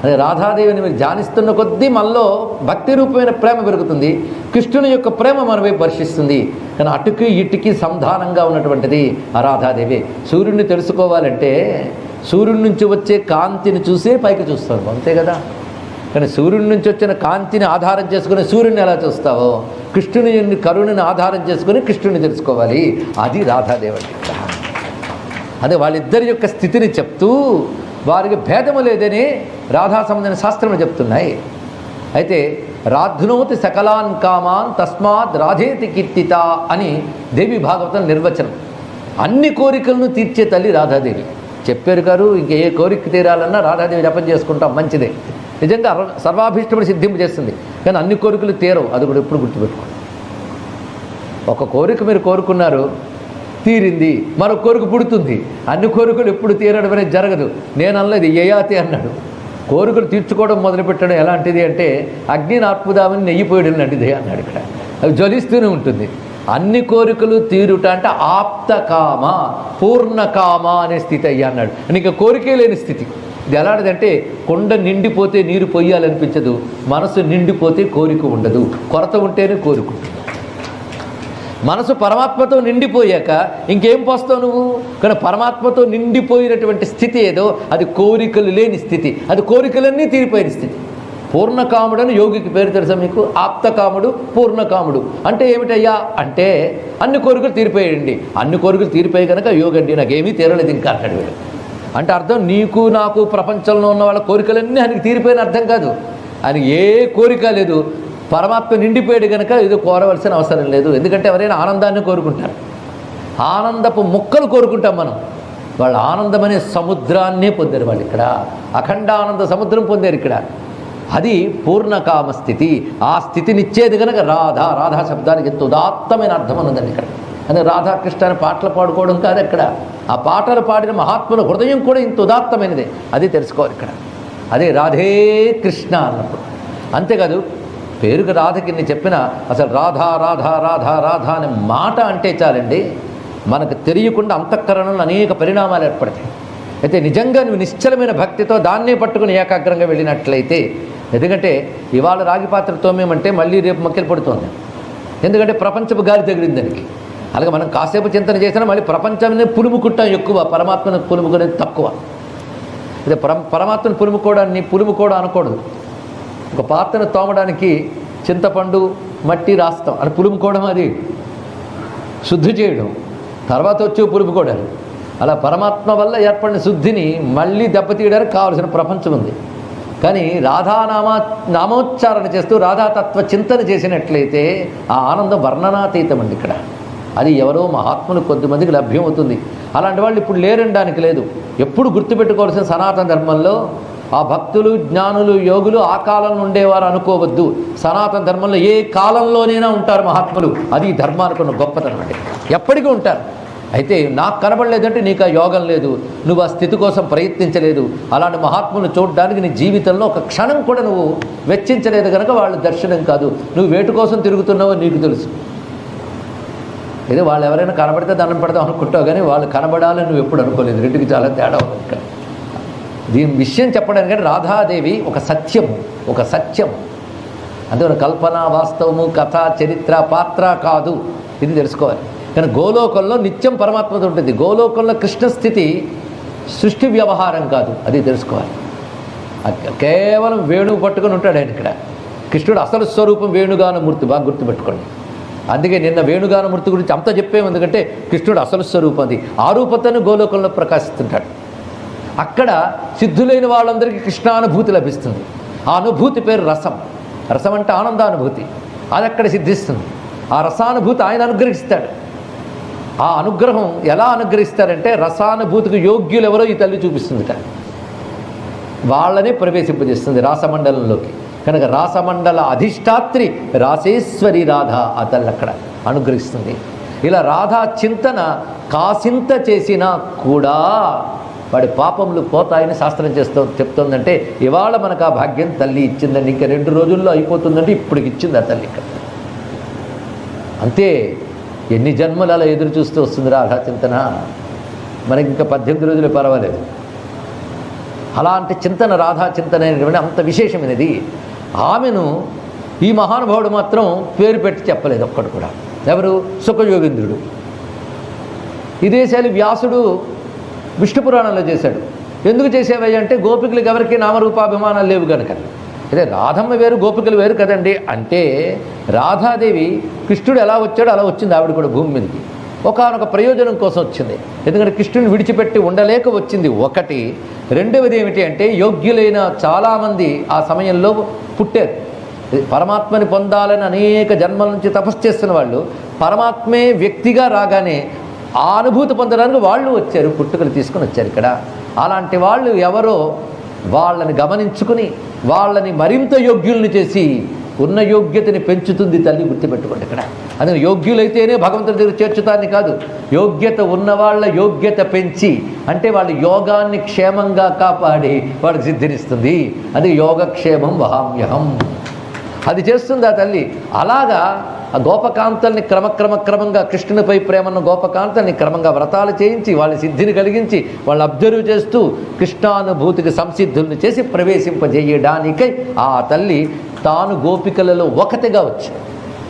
అదే రాధాదేవిని మీరు ధ్యానిస్తున్న కొద్దీ మనలో భక్తి రూపమైన ప్రేమ పెరుగుతుంది, కృష్ణుని యొక్క ప్రేమ మన వైపు వర్షిస్తుంది. కానీ అటుకి ఇటుకి సంధానంగా ఉన్నటువంటిది ఆ రాధాదేవి. సూర్యుడిని తెలుసుకోవాలంటే సూర్యుడి నుంచి వచ్చే కాంతిని చూసే పైకి చూస్తావు, అంతే కదా. కానీ సూర్యుడి నుంచి వచ్చిన కాంతిని ఆధారం చేసుకుని సూర్యుని ఎలా చూస్తావో, కృష్ణుని కరుణని ఆధారం చేసుకుని కృష్ణుని తెలుసుకోవాలి. అది రాధాదేవి అంటే. అదే వాళ్ళిద్దరి యొక్క స్థితిని చెప్తూ వారికి భేదము లేదని రాధా సంబంధించిన శాస్త్రములు చెప్తున్నాయి. అయితే రాధునోతి సకలాన్ కామాన్ తస్మాత్ రాధేతి కీర్తిత అని దేవి భాగవతం నిర్వచనం. అన్ని కోరికలను తీర్చే తల్లి రాధాదేవి. చెప్పారు గారు, ఇంక ఏ కోరిక తీరాలన్నా రాధాదేవి జపం చేసుకుంటాం, మంచిదే. నిజంగా సర్వాభీష్టముడు సిద్ధింపు చేస్తుంది. కానీ అన్ని కోరికలు తీరవు, అది కూడా ఎప్పుడు గుర్తుపెట్టుకోండి. ఒక కోరిక మీరు కోరుకున్నారు, తీరింది, మరో కోరిక పుడుతుంది. అన్ని కోరికలు ఎప్పుడు తీరడం అనేది జరగదు. నేను అనలేదు, యయాతి అన్నాడు. కోరికలు తీర్చుకోవడం మొదలుపెట్టడం ఎలాంటిది అంటే అగ్నిని ఆర్పుదామని నెయ్యిపోయడం లాంటిది అన్నాడు. ఇక్కడ అవి జ్వలిస్తూనే ఉంటుంది. అన్ని కోరికలు తీరుట అంటే ఆప్తకామ పూర్ణకామ అనే స్థితి అయ్యా అన్నాడు. ఇంకా కోరికే లేని స్థితి. ఇది ఎలాంటిదంటే కొండ నిండిపోతే నీరు పొయ్యాలనిపించదు, మనసు నిండిపోతే కోరిక ఉండదు, కొరత ఉంటేనే కోరుకుంటుంది. మనసు పరమాత్మతో నిండిపోయాక ఇంకేం పోస్తావు నువ్వు? కానీ పరమాత్మతో నిండిపోయినటువంటి స్థితి ఏదో అది కోరికలు లేని స్థితి, అది కోరికలన్నీ తీరిపోయిన స్థితి. పూర్ణకాముడు అని యోగికి పేరు తెలుసా మీకు? ఆప్తకాముడు, పూర్ణకాముడు అంటే ఏమిటయ్యా అంటే అన్ని కోరికలు తీరిపోయాయండి. అన్ని కోరికలు తీరిపోయి కనుక యోగండి, నాకేమీ తీరలేదు ఇంకా అన్నాడు వీడు. అంటే అర్థం నీకు నాకు ప్రపంచంలో ఉన్న వాళ్ళ కోరికలన్నీ ఆయనకి తీరిపోయిన అర్థం కాదు. ఆయన ఏ కోరిక లేదు, పరమాత్మ నిండిపోయాడు కనుక ఇది కోరవలసిన అవసరం లేదు. ఎందుకంటే ఎవరైనా ఆనందాన్ని కోరుకుంటారు, ఆనందపు ముక్కలు కోరుకుంటాం మనం. వాళ్ళు ఆనందమనే సముద్రాన్నే పొందారు వాళ్ళు. ఇక్కడ అఖండ ఆనంద సముద్రం పొందారు ఇక్కడ. అది పూర్ణకామ స్థితి. ఆ స్థితినిచ్చేది కనుక రాధా. రాధా శబ్దానికి ఎంతో ఉదాత్తమైన అర్థం ఉన్నదండి ఇక్కడ. అదే రాధాకృష్ణ అని పాటలు పాడుకోవడం కాదు అక్కడ. ఆ పాటలు పాడిన మహాత్ముల హృదయం కూడా ఇంత ఉదాత్తమైనదే, అది తెలుసుకోవాలి ఇక్కడ. అదే రాధే కృష్ణ అన్నప్పుడు. అంతేకాదు పేరుకు రాధకి నేను చెప్పిన అసలు రాధా రాధా రాధా రాధా అనే మాట అంటే చాలండి, మనకు తెలియకుండా అంతఃకరణలో అనేక పరిణామాలు ఏర్పడతాయి. అయితే నిజంగా నువ్వు నిశ్చలమైన భక్తితో దాన్నే పట్టుకుని ఏకాగ్రంగా వెళ్ళినట్లయితే, ఎందుకంటే ఇవాళ రాగి పాత్ర తోమేమంటే మళ్ళీ రేపు మక్కెలు పడుతోంది. ఎందుకంటే ప్రపంచపు గాలి తగిలింది దానికి. అలాగే మనం కాసేపు చింతన చేసినా మళ్ళీ ప్రపంచాన్ని పులుముకుంటాం ఎక్కువ, పరమాత్మను పులుముకునేది తక్కువ. అదే పరమాత్మను పులుముకోవడం అనకూడదు. ఒక పాత్రను తోమడానికి చింతపండు మట్టి రాస్తాం, అని పులుముకోవడం, అది శుద్ధి చేయడం, తర్వాత వచ్చి పులుముకోవడాలు. అలా పరమాత్మ వల్ల ఏర్పడిన శుద్ధిని మళ్ళీ దెబ్బతీయడానికి కావలసిన ప్రపంచం ఉంది. కానీ నామోచ్చారణ చేస్తూ రాధాతత్వ చింతన చేసినట్లయితే ఆ ఆనందం వర్ణనాతీతం అండి ఇక్కడ. అది ఎవరో మహాత్ములు కొద్దిమందికి లభ్యమవుతుంది. అలాంటి వాళ్ళు ఇప్పుడు లేరనడానికి లేదు. ఎప్పుడు గుర్తుపెట్టుకోవాల్సిన సనాతన ధర్మంలో ఆ భక్తులు, జ్ఞానులు, యోగులు ఆ కాలంలో ఉండేవారు అనుకోవద్దు. సనాతన ధర్మంలో ఏ కాలంలోనైనా ఉంటారు మహాత్ములు. అది ఈ ధర్మానికి ఉన్న గొప్పతనం అండి. ఎప్పటికీ ఉంటారు. అయితే నాకు కనబడలేదంటే నీకు ఆ యోగం లేదు, నువ్వు ఆ స్థితి కోసం ప్రయత్నించలేదు. అలాంటి మహాత్ములను చూడడానికి నీ జీవితంలో ఒక క్షణం కూడా నువ్వు వెచ్చించలేదు కనుక వాళ్ళు దర్శనం కాదు. నువ్వు వేటి కోసం తిరుగుతున్నావో నీకు తెలుసు. ఏదో వాళ్ళు ఎవరైనా కనబడితే దండం పెడతావు అనుకుంటావు, కానీ వాళ్ళు కనబడాలని నువ్వు ఎప్పుడు అనుకోలేదు. రెండుకి చాలా తేడా ఉంది ఇక్కడ. దీని విషయం చెప్పడానికి రాధాదేవి ఒక సత్యం. అందువల్ల కల్పన, వాస్తవము, కథ, చరిత్ర, పాత్ర కాదు. ఇది తెలుసుకోవాలి. కానీ గోలోకంలో నిత్యం పరమాత్మతో ఉంటుంది. గోలోకంలో కృష్ణ స్థితి సృష్టి వ్యవహారం కాదు, అది తెలుసుకోవాలి. కేవలం వేణువు పట్టుకొని ఉంటాడు ఆయన ఇక్కడ. కృష్ణుడు అసలు స్వరూపం వేణుగానమూర్తి, బాగా గుర్తుపెట్టుకోండి. అందుకే నిన్న వేణుగానమూర్తి గురించి అంతా చెప్పాము. ఎందుకంటే కృష్ణుడు అసలు స్వరూపం అది. ఆ రూపతను గోలోకంలో ప్రకాశిస్తుంటాడు. అక్కడ సిద్ధులైన వాళ్ళందరికీ కృష్ణానుభూతి లభిస్తుంది. ఆ అనుభూతి పేరు రసం. రసం అంటే ఆనందానుభూతి. అది అక్కడ సిద్ధిస్తుంది. ఆ రసానుభూతి ఆయన అనుగ్రహిస్తాడు. ఆ అనుగ్రహం ఎలా అనుగ్రహిస్తారంటే రసానుభూతికి యోగ్యులు ఎవరో ఈ తల్లి చూపిస్తుంది. వాళ్ళనే ప్రవేశింపజేస్తుంది రాసమండలంలోకి. కనుక రాసమండల అధిష్టాత్రి రాసేశ్వరి రాధ ఆ తల్లి అక్కడ అనుగ్రహిస్తుంది. ఇలా రాధా చింతన కాసింత చేసినా కూడా వాడి పాపములు పోతాయని శాస్త్రం చెప్తుందంటే ఇవాళ మనకు ఆ భాగ్యం తల్లి ఇచ్చిందండి. ఇంకా 2 రోజుల్లో అయిపోతుందంటే ఇప్పటికి ఇచ్చింది ఆ తల్లి ఇక్కడ. అంతే. ఎన్ని జన్మలు అలా ఎదురు చూస్తూ వస్తుంది రాధా చింతన. మనకి ఇంకా 18 రోజులు పర్వాలేదు. అలాంటి చింతన రాధా చింతన అనేటువంటి అంత విశేషమైనది. ఆమెను ఈ మహానుభావుడు మాత్రం పేరు పెట్టి చెప్పలేదు ఒక్కడు కూడా. ఎవరు? సుఖయోగేంద్రుడు. ఇదే శైలి వ్యాసుడు విష్ణు పురాణంలో చేశాడు. ఎందుకు చేసేవయ్య అంటే గోపికలకు ఎవరికి నామరూపాభిమానాలు లేవు కనుక. అదే రాధమ్మ వేరు గోపికలు వేరు కదండి అంటే రాధాదేవి కృష్ణుడు ఎలా వచ్చాడో అలా వచ్చింది ఆవిడ కూడా భూమి మీదకి. ఒకానొక ప్రయోజనం కోసం వచ్చింది. ఎందుకంటే కృష్ణుని విడిచిపెట్టి ఉండలేక వచ్చింది ఒకటి. రెండవది ఏమిటి అంటే యోగ్యులైన చాలామంది ఆ సమయంలో పుట్టారు. పరమాత్మని పొందాలని అనేక జన్మల నుంచి తపస్సు చేస్తున్న వాళ్ళు పరమాత్మే వ్యక్తిగా రాగానే ఆ అనుభూతి పొందడానికి వాళ్ళు వచ్చారు, పుట్టుకలు తీసుకుని వచ్చారు ఇక్కడ. అలాంటి వాళ్ళు ఎవరో వాళ్ళని గమనించుకుని వాళ్ళని మరింత యోగ్యుల్ని చేసి ఉన్న యోగ్యతని పెంచుతుంది తల్లి, గుర్తుపెట్టుకోండి ఇక్కడ. అందుకని యోగ్యులైతేనే భగవంతుడి దగ్గర చేర్చుతాన్ని కాదు, యోగ్యత ఉన్నవాళ్ళ యోగ్యత పెంచి అంటే వాళ్ళ యోగాన్ని క్షేమంగా కాపాడి వాళ్ళకి సిద్ధినిస్తుంది. అది యోగక్షేమం వహామ్యహం, అది చేస్తుంది ఆ తల్లి. అలాగా ఆ గోపకాంతల్ని క్రమంగా కృష్ణునిపై ప్రేమన్న గోపకాంతల్ని క్రమంగా వ్రతాలు చేయించి వాళ్ళ సిద్ధిని కలిగించి వాళ్ళు అబ్జర్వ్ చేస్తూ కృష్ణానుభూతికి సంసిద్ధుల్ని చేసి ప్రవేశింపజేయడానికై ఆ తల్లి తాను గోపికలలో ఒకటిగా వచ్చాడు.